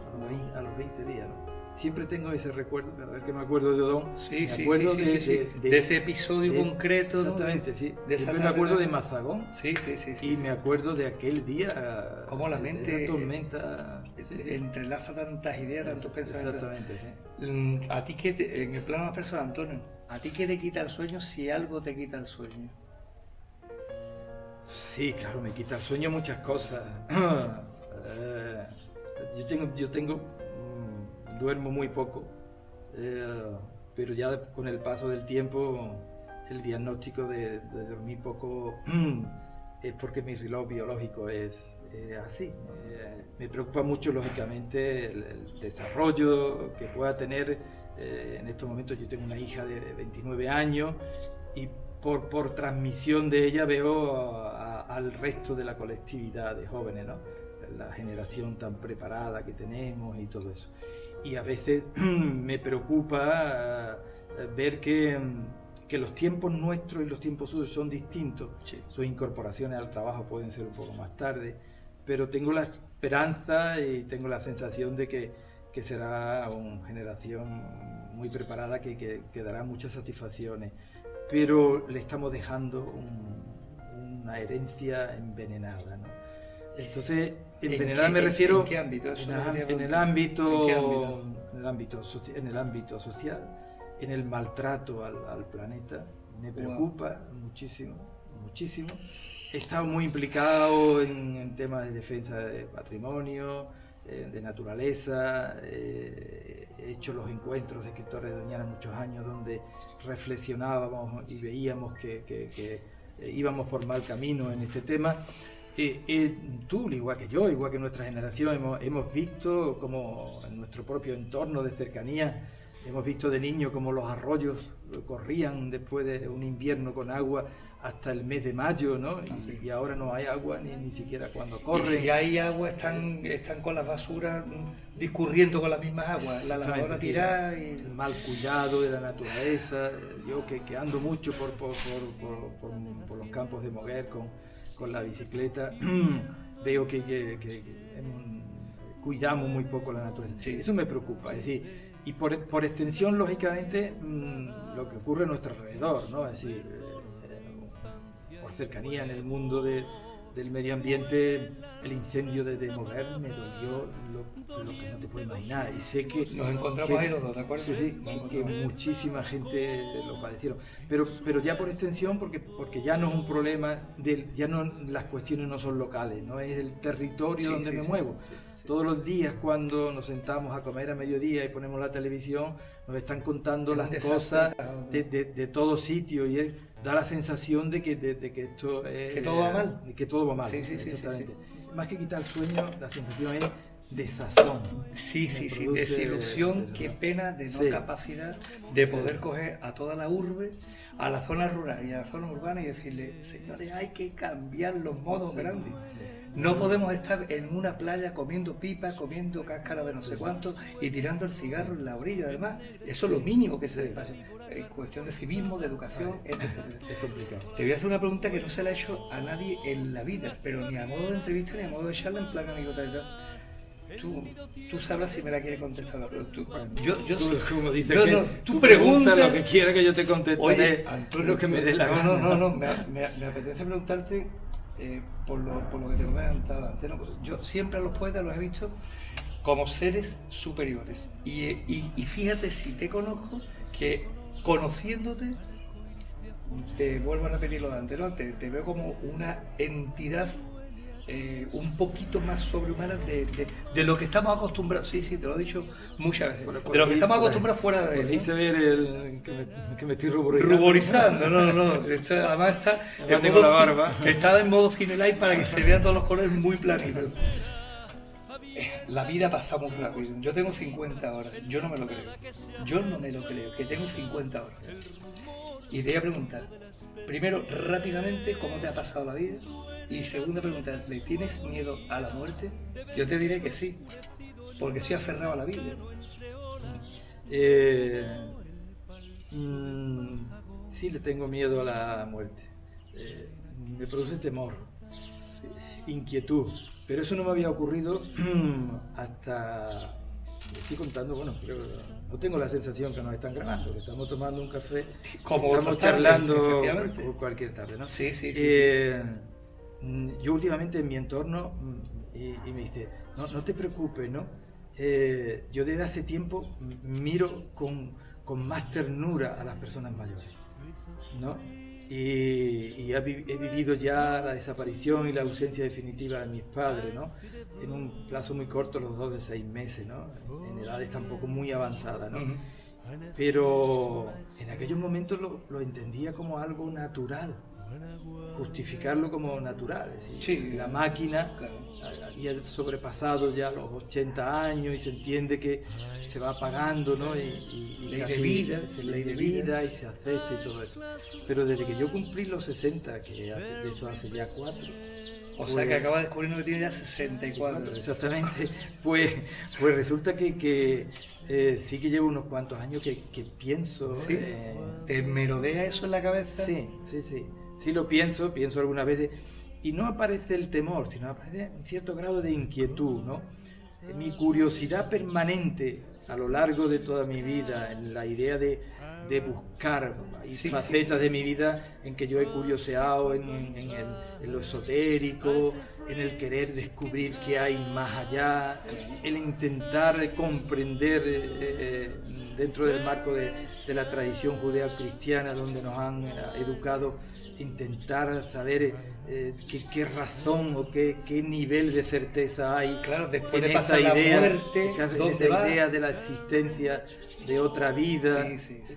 Speaker 3: a los 20 días, ¿no? Siempre tengo ese recuerdo, cada vez que me acuerdo de Odón,
Speaker 1: sí,
Speaker 3: de
Speaker 1: ese episodio concreto.
Speaker 3: Exactamente,
Speaker 1: ¿no?
Speaker 3: Sí.
Speaker 1: De
Speaker 3: Siempre me acuerdo de Mazagón.
Speaker 1: Sí.
Speaker 3: Y me acuerdo de aquel día.
Speaker 1: Cómo la mente
Speaker 3: de tormenta
Speaker 1: entrelaza tantas ideas, tantos pensamientos.
Speaker 3: Exactamente, sí.
Speaker 1: A ti en el plano más personal, Antonio, ¿a ti qué te quita el sueño si algo te quita el sueño?
Speaker 3: Sí, claro, me quita el sueño muchas cosas. Yo duermo muy poco, pero ya con el paso del tiempo el diagnóstico de dormir poco es porque mi reloj biológico es así. Me preocupa mucho, lógicamente, el desarrollo que pueda tener. En estos momentos yo tengo una hija de 29 años y por transmisión de ella veo al resto de la colectividad de jóvenes, ¿no? La generación tan preparada que tenemos y todo eso. Y a veces me preocupa ver que los tiempos nuestros y los tiempos suyos son distintos. Sí. Sus incorporaciones al trabajo pueden ser un poco más tarde, pero tengo la esperanza y tengo la sensación de que será una generación muy preparada que dará muchas satisfacciones, pero le estamos dejando una herencia envenenada, ¿no? Entonces, envenenada me refiero...
Speaker 1: ¿En qué ámbito?
Speaker 3: En el ámbito social, en el maltrato al planeta. Me preocupa muchísimo. He estado muy implicado en temas de defensa de patrimonio, de naturaleza. He hecho los encuentros de escritores de Doñana muchos años donde reflexionábamos y veíamos que íbamos por mal camino en este tema. Tú, igual que yo, igual que nuestra generación, hemos visto como en nuestro propio entorno de cercanía, hemos visto de niños como los arroyos corrían después de un invierno con agua hasta el mes de mayo, ¿no? Y ahora no hay agua ni siquiera cuando corren.
Speaker 1: Y si hay agua están con las basuras discurriendo con las mismas aguas, la lavadora tirada y...
Speaker 3: El mal cuidado de la naturaleza. Yo que ando mucho por los campos de Moguer con la bicicleta, veo que cuidamos muy poco la naturaleza. Sí. Eso me preocupa, es decir, y por extensión, lógicamente, lo que ocurre a nuestro alrededor, ¿no? Es decir, por cercanía en el mundo del medio ambiente, el incendio de Moguer me dolió lo que no te puedes imaginar, y sé que
Speaker 1: nos encontramos ahí los dos, ¿de acuerdo?
Speaker 3: Sí, que muchísima gente lo padecieron, pero ya por extensión, porque ya no es un problema ya no, las cuestiones no son locales, no es el territorio donde me muevo. Todos los días, cuando nos sentamos a comer a mediodía y ponemos la televisión, nos están contando las cosas de todo sitio, y da la sensación de que esto es...
Speaker 1: Que todo va mal.
Speaker 3: Que todo va mal,
Speaker 1: sí,
Speaker 3: exactamente. Más que quitar el sueño, la sensación es desazón.
Speaker 1: Sí, desilusión, qué pena de no capacidad de poder coger a toda la urbe, a la zona rural y a la zona urbana y decirle, señores, hay que cambiar los modos grandes. No podemos estar en una playa comiendo pipas, comiendo cáscara de no sé cuánto y tirando el cigarro en la orilla. Además, eso es lo mínimo que se debe hacer. En cuestión de civismo, de educación, etc.
Speaker 3: Es complicado.
Speaker 1: Te voy a hacer una pregunta que no se la he hecho a nadie en la vida, pero ni a modo de entrevista ni a modo de charla, en plan anécdota y tal. Tú sabrás si me la quieres contestar, pero tú
Speaker 3: pregunta lo que quieras que yo te conteste.
Speaker 1: Oye, Antonio,
Speaker 3: lo que me dé la gana.
Speaker 1: No, me apetece preguntarte por lo que te comentaba antes. ¿No? Yo siempre a los poetas los he visto como seres superiores. Y fíjate, si te conozco, que conociéndote, te vuelvo a repetir lo de antes, ¿no? Te veo como una entidad un poquito más sobrehumana de lo que estamos acostumbrados. Sí, te lo he dicho muchas veces.
Speaker 3: Bueno,
Speaker 1: de lo que estamos acostumbrados fuera de...
Speaker 3: Hice ver que me estoy
Speaker 1: ruborizando. No. Además está en modo Cinelight para que se vean todos los colores muy planitos. La vida pasa muy rápido. Yo tengo 50 horas. Yo no me lo creo. Que tengo 50 horas. Y te voy a preguntar, primero, rápidamente, ¿cómo te ha pasado la vida? Y segunda pregunta, ¿le tienes miedo a la muerte? Yo te diré que sí, porque estoy aferrado a la vida.
Speaker 3: Sí, le tengo miedo a la muerte. Me produce temor, inquietud, pero eso no me había ocurrido hasta... Estoy contando, bueno, pero no tengo la sensación que nos están grabando, que estamos tomando un café,
Speaker 1: como
Speaker 3: estamos charlando cualquier tarde, ¿no?
Speaker 1: Sí.
Speaker 3: Yo últimamente en mi entorno, y me dice, no te preocupes, ¿no? Yo desde hace tiempo miro con más ternura a las personas mayores, ¿no? Y he vivido ya la desaparición y la ausencia definitiva de mis padres, ¿no? En un plazo muy corto, los dos de 6 meses, ¿no? En edades tampoco muy avanzadas, ¿no? Pero en aquellos momentos lo entendía como algo natural, justificarlo como natural. Es decir, la máquina había sobrepasado ya los 80 años y se entiende que se va apagando, ¿no? Y
Speaker 1: ley de vida,
Speaker 3: y se acepta y todo eso. Pero desde que yo cumplí los 60, que de eso hace ya 4.
Speaker 1: O sea que acaba descubriendo que tiene ya 64.
Speaker 3: Exactamente. Pues resulta que sí que llevo unos cuantos años que pienso...
Speaker 1: ¿Sí? ¿Te merodea eso en la cabeza?
Speaker 3: Sí. Sí lo pienso algunas veces, y no aparece el temor, sino aparece un cierto grado de inquietud, ¿no? Mi curiosidad permanente a lo largo de toda mi vida, en la idea de buscar facetas de mi vida en que yo he curioseado en lo esotérico, en el querer descubrir qué hay más allá, el intentar comprender dentro del marco de la tradición judeo-cristiana donde nos han educado, intentar saber qué razón o qué nivel de certeza hay
Speaker 1: después
Speaker 3: en
Speaker 1: de
Speaker 3: esa
Speaker 1: idea,
Speaker 3: idea de la existencia de otra vida,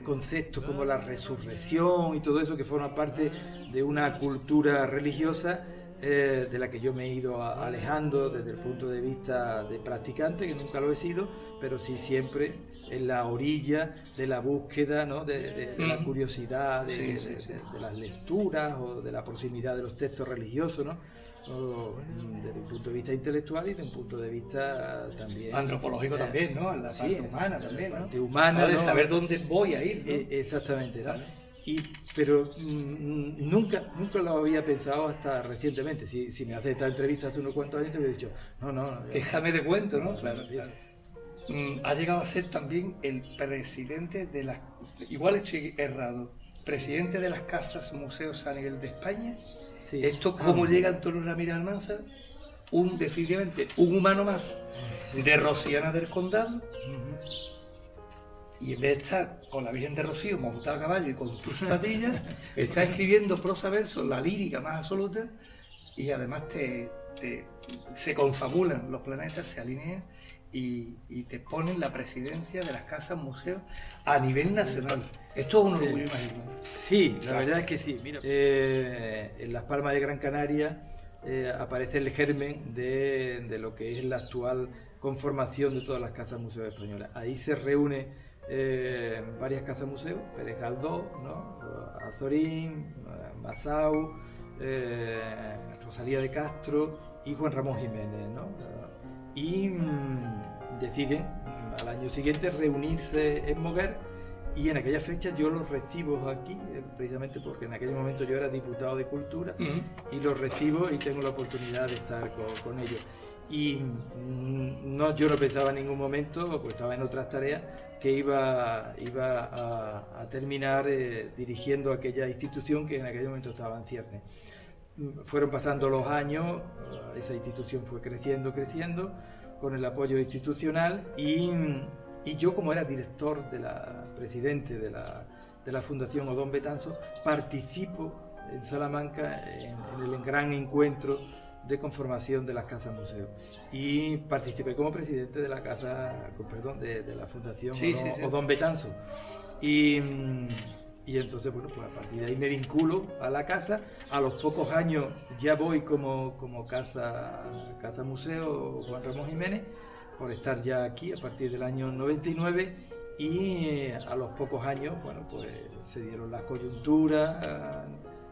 Speaker 3: conceptos como la resurrección y todo eso que forma parte de una cultura religiosa de la que yo me he ido alejando desde el punto de vista de practicante, que nunca lo he sido, pero sí siempre en la orilla de la búsqueda, ¿no? de la curiosidad, de las lecturas o de la proximidad de los textos religiosos, ¿no? Desde un punto de vista intelectual y desde un punto de vista también
Speaker 1: antropológico también, ¿no? La parte humana también, ¿no?
Speaker 3: Parte humana,
Speaker 1: de saber dónde voy a ir, ¿no?
Speaker 3: Exactamente, ¿no? Pero nunca lo había pensado hasta recientemente. Si me hace esta entrevista hace unos cuantos años te hubiera dicho, no.
Speaker 1: Déjame de cuento, ¿no? Claro. ha llegado a ser también el presidente de las... Igual estoy errado. Presidente de las casas museos a nivel de España.
Speaker 3: Sí.
Speaker 1: Esto, ¿cómo llega Antonio Ramírez Almansa? Definitivamente un humano más de Rociana del Condado. Y en vez de estar con la Virgen de Rocío montada a caballo y con tus patillas, está escribiendo prosa verso, la lírica más absoluta, y además se confabulan los planetas, se alinean y te ponen la presidencia de las casas museos a nivel nacional. Esto es un orgullo, imagino.
Speaker 3: Sí, la verdad es que sí. Mira, en Las Palmas de Gran Canaria aparece el germen de lo que es la actual conformación de todas las casas museos españolas. Ahí se reúne varias casas museos, Pérez Galdós, ¿no? Azorín, Masau, Rosalía de Castro y Juan Ramón Jiménez, ¿no? Y deciden al año siguiente reunirse en Moguer, y en aquella fecha yo los recibo aquí, precisamente porque en aquel momento yo era diputado de Cultura, y los recibo y tengo la oportunidad de estar con ellos. Y yo no pensaba en ningún momento, pues estaba en otras tareas, que iba a terminar dirigiendo aquella institución que en aquel momento estaba en ciernes. Fueron pasando los años, esa institución fue creciendo con el apoyo institucional, y yo, como era director presidente de la Fundación Odón Betanzos, participo en Salamanca en el gran encuentro de conformación de las casas museos, y participé como presidente de la Fundación Odón Betanzos. Y entonces, bueno, pues a partir de ahí me vinculo a la casa. A los pocos años ya voy como casa museo Juan Ramón Jiménez, por estar ya aquí a partir del año 99, y a los pocos años, bueno, pues se dieron las coyunturas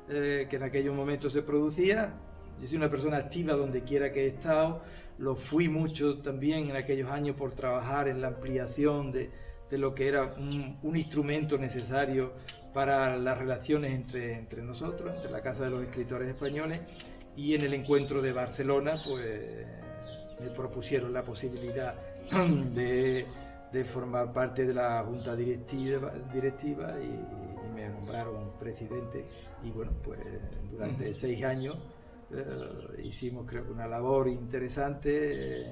Speaker 3: que en aquellos momentos se producía. Yo soy una persona activa donde quiera que he estado, lo fui mucho también en aquellos años por trabajar en la ampliación de lo que era un instrumento necesario para las relaciones entre nosotros, entre la Casa de los Escritores Españoles, y en el encuentro de Barcelona, pues me propusieron la posibilidad de formar parte de la junta directiva y me nombraron presidente, y bueno, pues durante 6 años hicimos, creo que, una labor interesante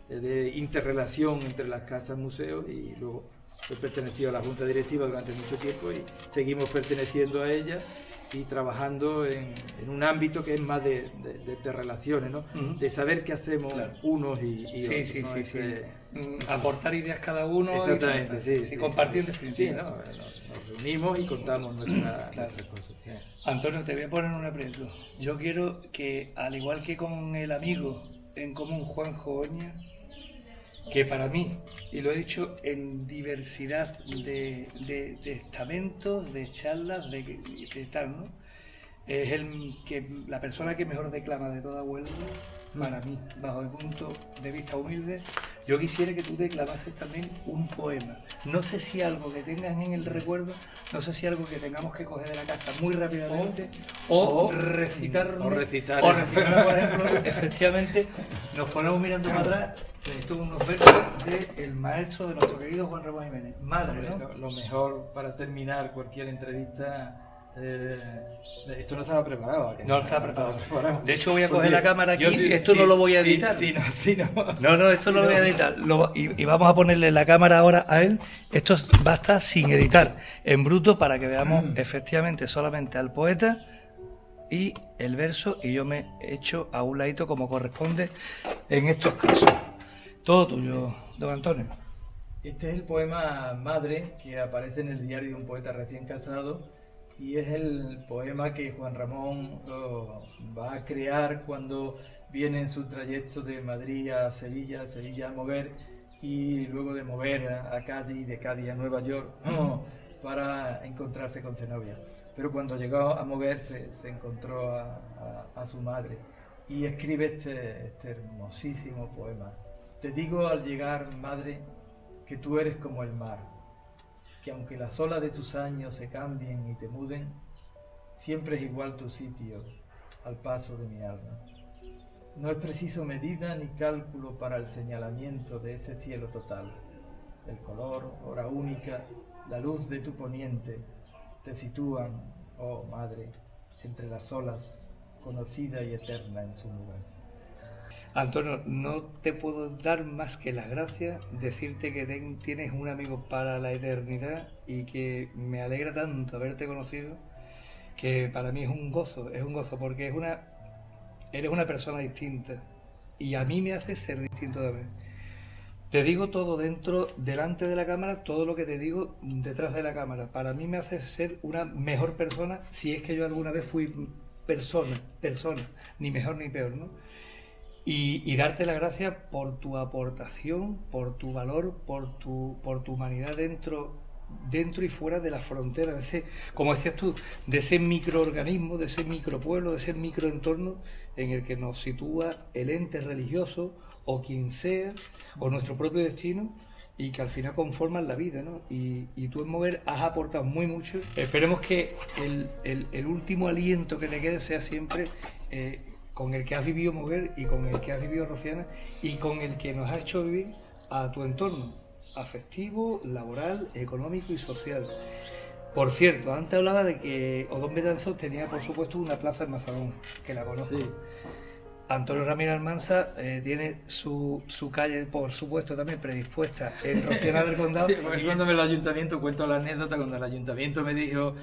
Speaker 3: de interrelación entre las casas museos, y luego he pertenecido a la junta directiva durante mucho tiempo y seguimos perteneciendo a ella y trabajando en un ámbito que es más de relaciones, ¿no? De saber qué hacemos, claro, unos y otros, ¿no? Sí.
Speaker 1: Aportar ideas cada uno.
Speaker 3: Exactamente,
Speaker 1: y compartir en definitiva.
Speaker 3: Sí, ¿no? Nos reunimos y contamos nuestras cosas. Sí.
Speaker 1: Antonio, te voy a poner un aprieto. Yo quiero que, al igual que con el amigo en común Juanjo Oña, que para mí, y lo he dicho en diversidad de estamentos, de charlas, de tal, ¿no? Es la persona que mejor declama de toda Huelva, para mí, bajo el punto de vista humilde. Yo quisiera que tú declamases también un poema. No sé si algo que tengas en el recuerdo, no sé si algo que tengamos que coger de la casa muy rápidamente, o recitarlo. Por ejemplo, efectivamente, nos ponemos mirando para atrás. Esto unos versos del maestro de nuestro querido Juan Ramón Jiménez. Madre, ¿no?
Speaker 3: Lo mejor para terminar cualquier entrevista. Esto no estaba preparado.
Speaker 1: No estaba preparado. De hecho, voy a coger la cámara aquí. Esto no lo voy a editar. No, esto no lo voy a editar. Y vamos a ponerle la cámara ahora a él. Esto va a estar sin editar, en bruto, para que veamos efectivamente solamente al poeta y el verso. Y yo me echo a un ladito como corresponde en estos casos. Todo tuyo, don Antonio.
Speaker 3: Este es el poema Madre, que aparece en el diario de un poeta recién casado, y es el poema que Juan Ramón va a crear cuando viene en su trayecto de Madrid a Sevilla a Moguer, y luego de Moguer a Cádiz, de Cádiz a Nueva York, para encontrarse con Zenobia. Pero cuando llegó a Moguer se encontró a su madre, y escribe este hermosísimo poema. Te digo al llegar, madre, que tú eres como el mar, que aunque las olas de tus años se cambien y te muden, siempre es igual tu sitio al paso de mi alma. No es preciso medida ni cálculo para el señalamiento de ese cielo total. El color, hora única, la luz de tu poniente, te sitúan, oh madre, entre las olas, conocida y eterna en su mudanza.
Speaker 1: Antonio, no te puedo dar más que las gracias, decirte que tienes un amigo para la eternidad y que me alegra tanto haberte conocido, que para mí es un gozo porque eres una persona distinta y a mí me hace ser distinto también. Te digo todo delante de la cámara, todo lo que te digo detrás de la cámara. Para mí me hace ser una mejor persona, si es que yo alguna vez fui persona, ni mejor ni peor, ¿no? Y darte las gracias por tu aportación, por tu valor, por tu humanidad dentro y fuera de las fronteras, de ese, como decías tú, de ese microorganismo, de ese micropueblo, de ese microentorno en el que nos sitúa el ente religioso o quien sea, o nuestro propio destino, y que al final conforman la vida, ¿no? Y tú en Moguer has aportado mucho. Esperemos que el último aliento que te quede sea siempre con el que has vivido Moguer y con el que has vivido Rociana y con el que nos ha hecho vivir a tu entorno afectivo, laboral, económico y social. Por cierto, antes hablaba de que Odón Betanzos tenía, por supuesto, una plaza en Mazagón, que la conozco. Sí. Antonio Ramírez Almanza tiene su calle, por supuesto, también predispuesta en Rociana del Condado.
Speaker 3: Sí, cuando el ayuntamiento, cuento la anécdota, cuando el ayuntamiento me dijo,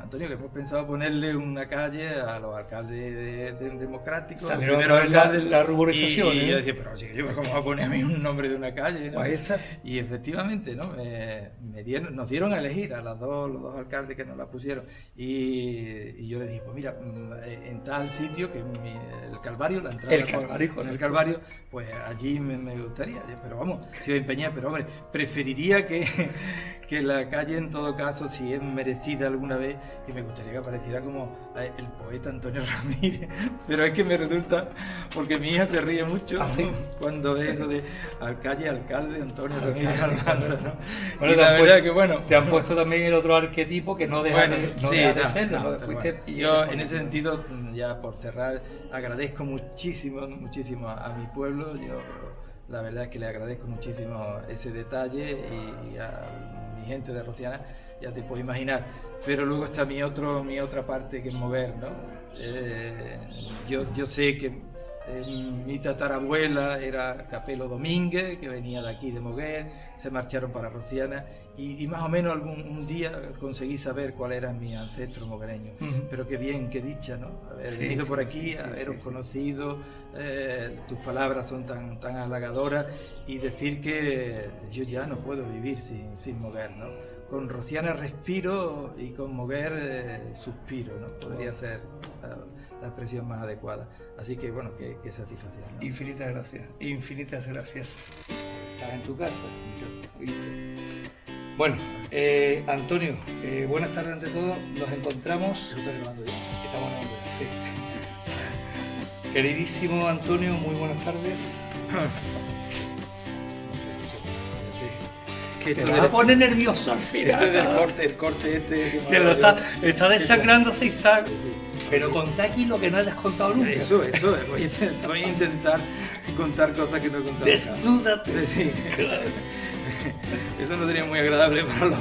Speaker 3: Antonio, que hemos pensado ponerle una calle a los alcaldes democráticos.
Speaker 1: Salieron la ruborización.
Speaker 3: Y yo decía, pero sí, ¿cómo va a poner a mí un nombre de una calle? ¿No?
Speaker 1: Ahí está.
Speaker 3: Y efectivamente, ¿no? Nos dieron a elegir a los dos alcaldes que nos la pusieron. Y yo le dije, pues mira, en tal sitio que el Calvario, la entrada con el Calvario, pues allí me gustaría, pero vamos, si os empeñáis, pero hombre, preferiría que la calle en todo caso, si es merecida alguna vez, que me gustaría que apareciera como el poeta Antonio Ramírez, pero es que me resulta, porque mi hija se ríe mucho cuando ve eso de alcalde Antonio Ramírez Almanza, ¿no?
Speaker 1: Bueno, la verdad que bueno, te han puesto también el otro arquetipo que no deja de ser,
Speaker 3: yo en ese sentido, ya por cerrar, agradezco muchísimo a mi pueblo. Yo la verdad es que le agradezco muchísimo ese detalle y a mi gente de Rociana, ya te puedes imaginar. Pero luego está mi otra parte que es Moguer, ¿no? Yo sé que mi tatarabuela era Capelo Domínguez, que venía de aquí de Moguer, se marcharon para Rociana y más o menos un día conseguí saber cuál era mi ancestro moguereño. Pero qué bien, qué dicha, ¿no? Haber venido por aquí, haberos conocido, tus palabras son tan halagadoras, y decir que yo ya no puedo vivir sin Moguer, ¿no? Con Rociana respiro y con Moguer suspiro, ¿no? Podría ser la expresión más adecuada. Así que bueno, qué satisfacción, ¿no?
Speaker 1: Infinitas gracias. Estás en tu casa. Bueno, Antonio, buenas tardes ante todo. Nos encontramos.
Speaker 3: ¿Estás grabando ya?
Speaker 1: Estamos grabando, sí. Queridísimo Antonio, muy buenas tardes. Te vas a poner nervioso al final.
Speaker 3: El corte
Speaker 1: que lo está desangrándose y está. Pero contá aquí lo que no hayas contado nunca.
Speaker 3: Eso, voy a intentar contar cosas que no he contado.
Speaker 1: Desnúdate.
Speaker 3: Eso no sería muy agradable para los